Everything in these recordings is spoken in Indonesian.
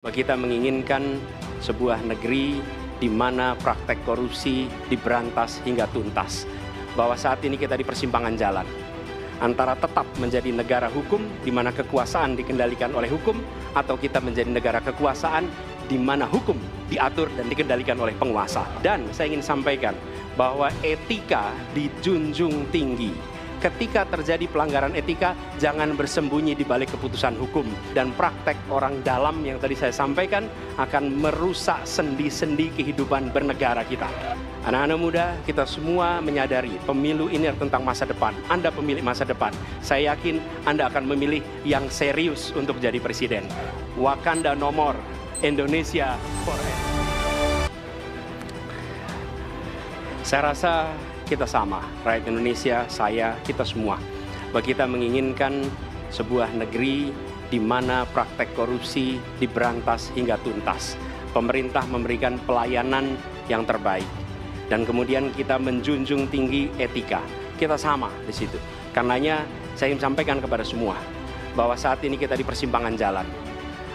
Kita menginginkan sebuah negeri di mana praktek korupsi diberantas hingga tuntas. Bahwa saat ini kita di persimpangan jalan antara tetap menjadi negara hukum di mana kekuasaan dikendalikan oleh hukum, atau kita menjadi negara kekuasaan di mana hukum diatur dan dikendalikan oleh penguasa. Dan saya ingin sampaikan bahwa etika dijunjung tinggi. Ketika terjadi pelanggaran etika, jangan bersembunyi di balik keputusan hukum. Dan praktek orang dalam yang tadi saya sampaikan akan merusak sendi-sendi kehidupan bernegara kita. Anak-anak muda, kita semua menyadari pemilu ini tentang masa depan. Anda pemilik masa depan. Saya yakin Anda akan memilih yang serius untuk jadi presiden. Wakanda no more, Indonesia forever. Saya rasa kita sama, rakyat Indonesia, saya, kita semua. Bahwa kita menginginkan sebuah negeri di mana praktek korupsi diberantas hingga tuntas. Pemerintah memberikan pelayanan yang terbaik. Dan kemudian kita menjunjung tinggi etika. Kita sama di situ. Karenanya saya ingin sampaikan kepada semua bahwa saat ini kita di persimpangan jalan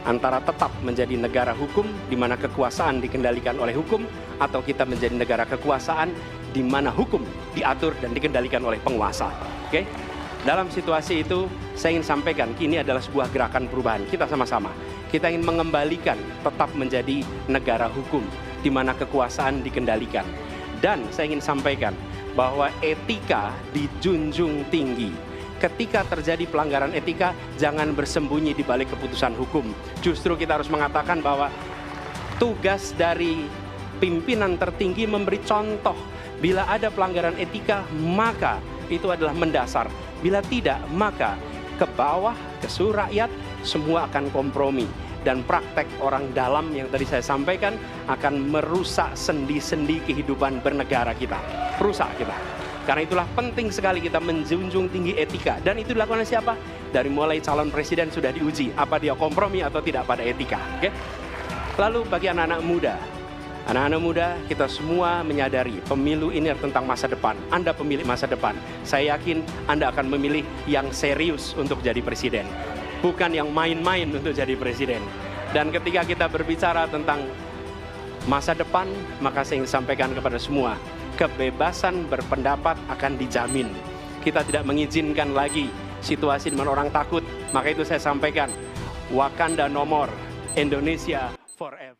antara tetap menjadi negara hukum di mana kekuasaan dikendalikan oleh hukum, atau kita menjadi negara kekuasaan di mana hukum diatur dan dikendalikan oleh penguasa. Oke? Dalam situasi itu saya ingin sampaikan ini adalah sebuah gerakan perubahan. Kita sama-sama. Kita ingin mengembalikan tetap menjadi negara hukum di mana kekuasaan dikendalikan. Dan saya ingin sampaikan bahwa etika dijunjung tinggi. Ketika terjadi pelanggaran etika, jangan bersembunyi di balik keputusan hukum. Justru kita harus mengatakan bahwa tugas dari pimpinan tertinggi memberi contoh. Bila ada pelanggaran etika, maka itu adalah mendasar. Bila tidak, maka ke bawah, ke seluruh rakyat, semua akan kompromi. Dan praktek orang dalam yang tadi saya sampaikan akan merusak sendi-sendi kehidupan bernegara kita. Rusak kita. Karena itulah penting sekali kita menjunjung tinggi etika. Dan itu dilakukan oleh siapa? Dari mulai calon presiden sudah diuji. Apa dia kompromi atau tidak pada etika. Oke? Lalu bagi anak-anak muda, kita semua menyadari pemilu ini tentang masa depan. Anda pemilik masa depan. Saya yakin Anda akan memilih yang serius untuk jadi presiden. Bukan yang main-main untuk jadi presiden. Dan ketika kita berbicara tentang masa depan, maka saya ingin sampaikan kepada semua, kebebasan berpendapat akan dijamin. Kita tidak mengizinkan lagi situasi di mana orang takut. Maka itu saya sampaikan, Wakanda no more, Indonesia forever.